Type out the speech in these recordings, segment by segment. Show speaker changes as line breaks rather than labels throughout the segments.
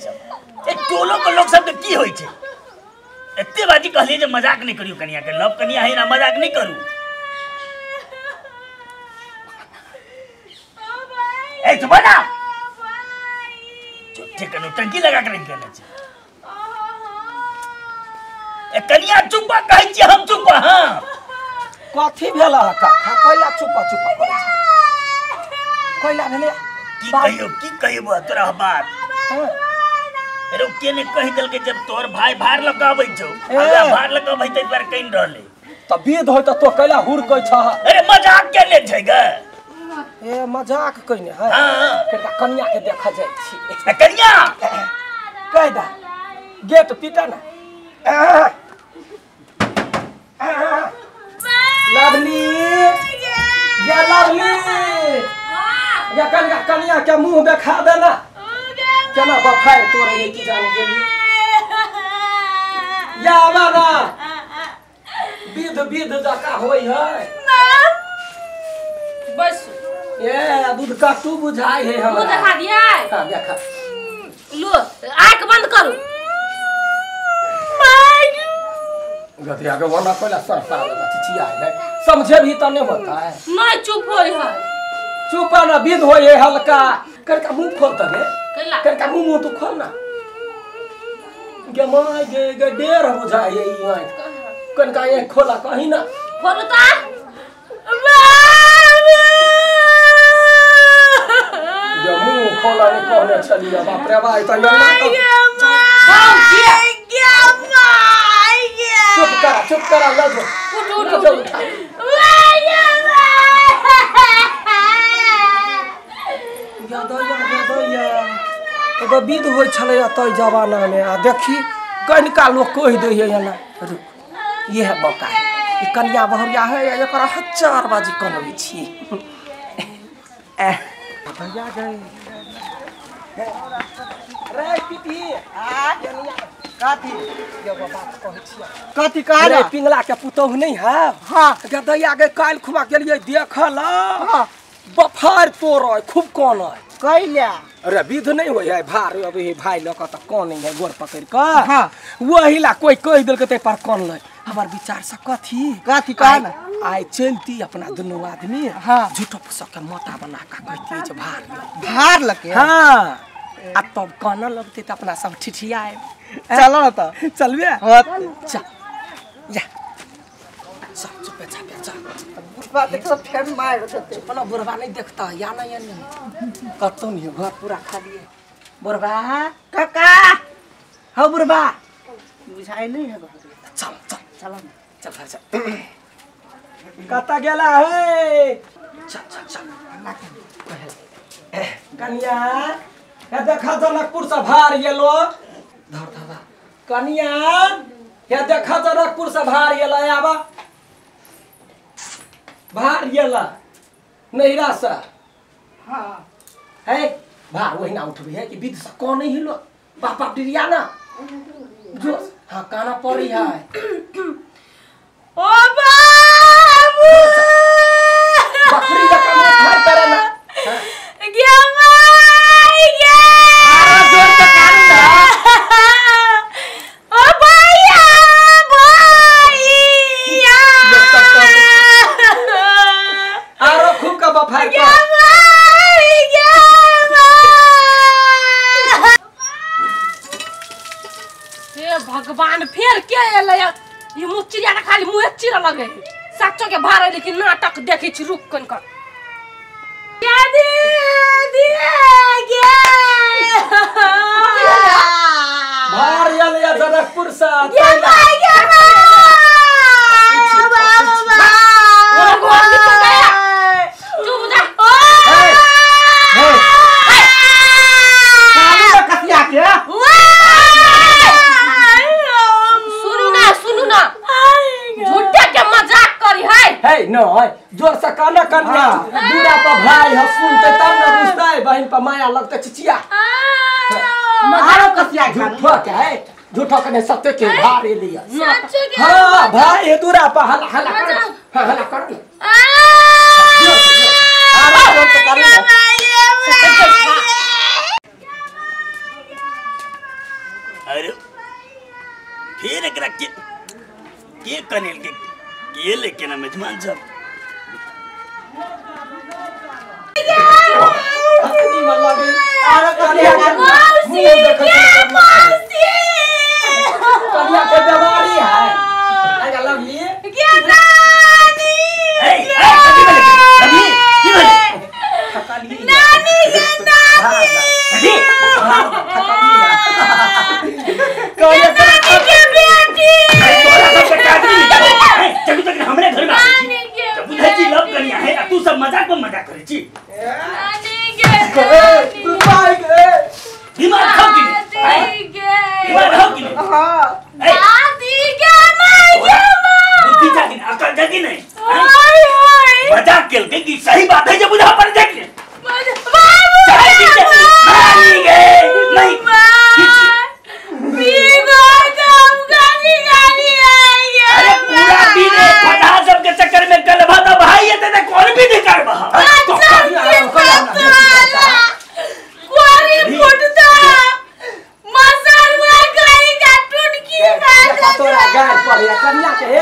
सब ए टोलो के लोग सब के की होई छे एते बाजी कहलिए जे मजाक नहीं करियो कनिया के लव कनिया है ना मजाक नहीं करू ए चुप ना चुप कनो टंकी लगा के रख देना छे ए कनिया चुप कहै छी हम चुप हां
कथी भेला का कइला चुप करे कइला भेले
की कहियो तोरा बात रो के ने कहि देल के जब तोर भाई भार लगाबै छौ आगा भार लगाबै तै पर कइन रहले
त विध होय त तो कइला हुर कह छ
अरे मजाक केने छै ग
ए मजाक कइने है
हां
कन्या के देखा जाय छी
कन्या
कह दा गेट पीटा ना लवली ये लवली ये कन्या के मुंह देखा देना केना बफार तोरे ये की जाने गेली या बाबा विध जका होई है
बस
ये दूध का तू बुझाई है हमरा
मुंह देखा दिया
हां देखा
लो आंख बंद करो
गधिया के वना कोला सरसा लगा चिचिया है समझे भी तो नहीं होता है
नहीं चुप होई है
चुप ना विध होई है हल्का करका मुंह खोल तबे
कइला
करका मुंह तू खोल ना गे माय गे डेर हो जाए ई आंख कनका ये खोला कहीं ना
खोल ता
जो मुंह खोला ने कहने चलिए बाप रे भाई तो ना चुप करा लग उठ एगो विध होइ छलै तै जमाना में आ देखी कनिका लोग कहि दै है ना रुक ये है मौका है ई कन्या बहुरिया है एकरा हजार बाजी करबै छी भैया गए रे पिटी आ काथी यो बात कहै छी काथी कह रे पिंगला के पुतोह नहीं है हां गदैया के काल खुमा गेलिए देखल हां बफार तोर खूब कोन है कइला अरे विध नहीं होय है भार अभी भाई लोग त कोन नहीं है गोर पकड़ के हां वही ला कोई कह देल के ते पर कोन ले हमर विचार से कथी कहना आइ चलती अपना दोनों आदमी हां झूठो फुसक के मोटा बना के कहती जे भार लगे हां आ तब काना लगते त अपना सब ठिठियाए चलो न त चलबे चल जा सब चुपे जा बुढ़वा देखो फेर मार देते अपना बुढ़वा नहीं देखता या नहीं कतो नहीं घर पूरा खाली है बुढ़वा काका हो बुढ़वा बुझाई नहीं है चल कता गेला है चल कन्या हे देखा जनकपुर से भार गेलो धर कन्या हे देखा जनकपुर से भार गेला आबा भार गेला नैरा से हां है भार वही ना उठबे है कि विध से कौन नहीं हिलो बापा डिरिया ना जो हां काना पड़ी है
ओ बाबू
बकरी का काम भार करे ना
गया माई गया
जोर से कान
ओ भैया
आरो खूब का बफार
गया हे भगवान फेर के एले ये मुचिरिया का खाली मुंह चिरा लगे सच्चो के भारे लेकिन नाटक देखे छी रुक कन कर
भार या जनकपुर से जोर से काना कन्या दूरा पर भाई हसुनते तब न बुझतै बहन पर माया लगते चिचिया मारो कसिया झूठो के है झूठो के सत्य के भार लिया हां भाई दूरा पर हला हला कर
अरे फिर एकरा के कनेल के लेके ना मेजमान साहब मजाक में मजाक करे छी दिमाग खाओ कि दिमाग खाओ कि हां दादी के माय बुद्धि जागी अकल जागी नहीं मजाक केल के कि सही बात है जे बुझा पर देख ले मानी गए नहीं बीगो कम गाली गाली आई अरे पूरा बीने फटा सब के चक्कर में कल भादा भाई ये ते कौन भी नहीं कर बहा कोरी फुटता मसरवा गई का टुनकी ना
तोरा गाय पर या कन्या के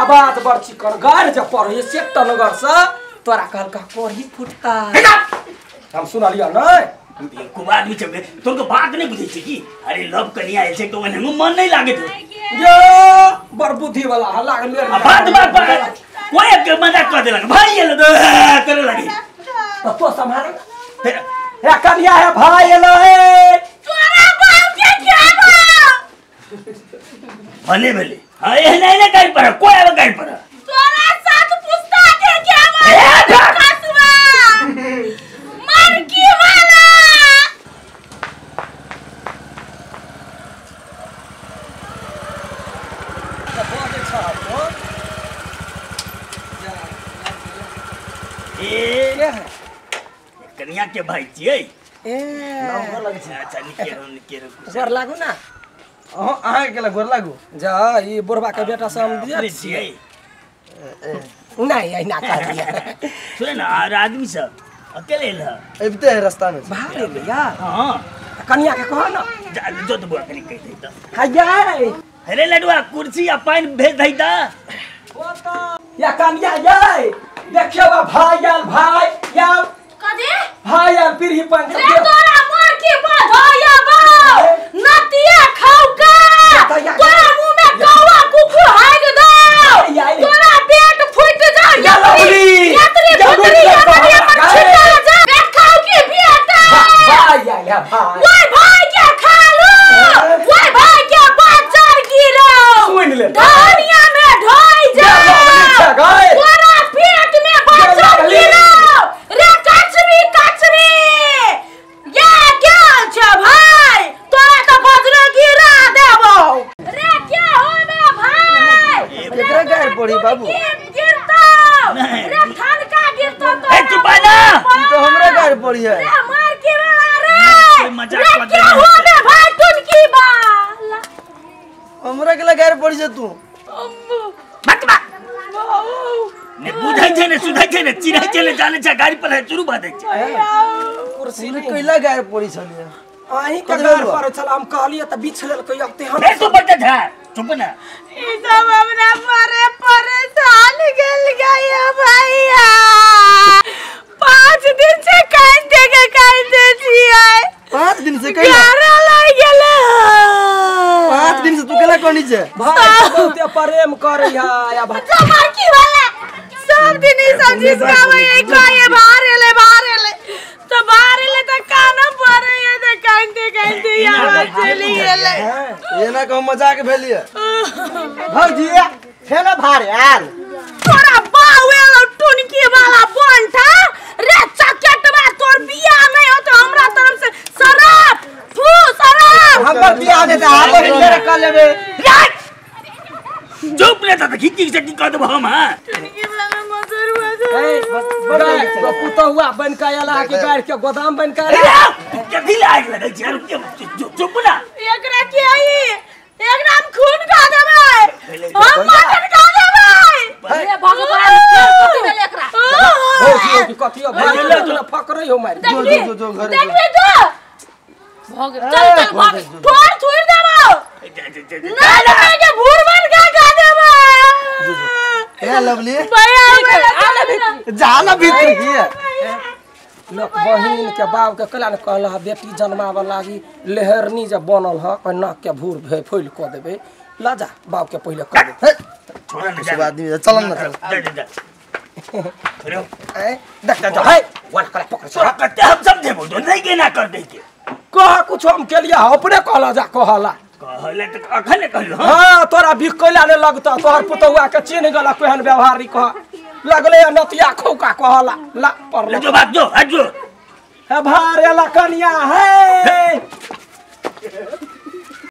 आवाज बरची कर गाय जब पर ये सेट नगर से तोरा कहल का कोरी फुटता हम सुना लिया नहीं
कुबाद भी चबे तोर को बात नहीं बुझै छी की अरे लव कन्या आइल छै तो वने मन नहीं लागे तो
यो बर बुद्धि वाला हल्ला ले
बात कोई के मजाक कर देलक भाई ये करे लगी
तो संभाल या कन्या है भाई एलो है
तोरा बाप के क्या भले भले हां ए नहीं गाड़ी पर कोई अब गाड़ी पर तोरा साथ पूछता के क्या कसवा मर की वाला ए कन्या के भाई छियै
ए
नंबर लग छै अच्छा निकेरो
गोर लागू ना
हां आहा केला गोर लागू
जा ई बुढ़वा के बेटा से हम दिया
छियै
नहीं ना कर दिया
सुन ना आदमी सब अकेले ल
एबते है रास्ता में
बाहर ले यार
हां
कन्या के कहो ना
जो तो बुआ कनी कह दे त
हाय
अरे लडुआ कुर्सी आ पानी भेज दई त
या कन्या जाय देखियो भाई यार भाई या
कदे
भाई यार पीढ़ी पंच
रे तोरा मार के बधाया बा नतिया खाऊ का तोरा मुंह में कौवा कुकु हाग दो तोरा पेट फुट जा या यात्री पुत्री या पर छिटा जा पेट खाऊ के बेटा
भाई या भाई
ओए भाई के खा लो ओए भाई के बाजार गिरो
सुन ले
धनिया में ढोई जा तोरा पेट में बाजार गिरो रे कचरी या क्या छ भाई तोरा तो बजरो गिरा देबो रे क्या होबे भाई
केकरा गायर पड़ी बाबू
गिरतो रे ठनका गिरतो तो
ए चुप ना
तो हमरा गायर पड़ी है
रे मार के वाला रे
मजाक कर
क्या होबे भाई तुन की बा
हमरा केला गायर पड़ी छै तू
मत बा ने बुझै छै ने सुधै छै ने चिन्है छै ने जाने छै गाड़ी पर है शुरू बात छै
कुर्सी
सीने कैला गायर पड़ी छलिए
आही कगार पर चल हम कहलिए त बिछ लेल कोई अबते हम
ए तू बच्चा था चुप ना
ई सब हमरा मारे परेशान गेल गया भैया 5 दिन से कांदे छियै
5 दिन से कैला
गारा लग गेले
5 दिन से तू केला कोनी छै
भाई बहुते प्रेम करे या भाई
जमा की वाला सब दिन ई सब चीज खावे कोई बाहर ले तो बाहर ले त काना पड़े है त कांदे यहाँ चली गेले
ये ना कहूं मजाक भेलिए भौजी फेना भार यार
तोरा बावे टुनकी वाला बोंठा रे चकेटवा तोर बिया नहीं हो तो हमरा तरफ से शराब शराब
हमर बियाह दे त हाथ मेरे कर लेबे
चुप ले त खिच्ची से की कर दब हम हां
टुनकी वाला मजरुआ
ए पुतहुआ बन के आला के गाड़ के गोदाम बन के
कथी लाग लगै छै चुप ना
एकरा के आई एकरा हम खून खा देबै हम मटन खा देबै रे भगवान के कथी भेल एकरा
हो की कथी भाई ले तू फकरै हो मार
जो घर
देखबे तो भग चल भाग तोड़ छोड़ देबै ना के भूरवन का देबा
ए लवली
भैया
जाना भीतर की
लोग बहिन के बाप के कला ने कहला बेटी जन्मावे लागी लेहरनी जे बनल ह कोई नाक के भूर भे फैल क देबे ला जा बाप के पहिले कर दे
छोड़ा ना
सब आदमी चल ना चल
जा अरे
ए देख जा है वन कला पकड़
छोड़ा करते हम समझे वो नहीं के ना कर दे के
कह कुछ हम के लिए अपने कहला जा कहला
कहले तो अखने कहलो
हां तोरा भी कैला ने लगता तोहर पुतौआ के चिन्ह गला केहन व्यवहारी कह लगले नतिया खौका कहला ला पर
ले जो भाग जो
है भारे ला कनिया है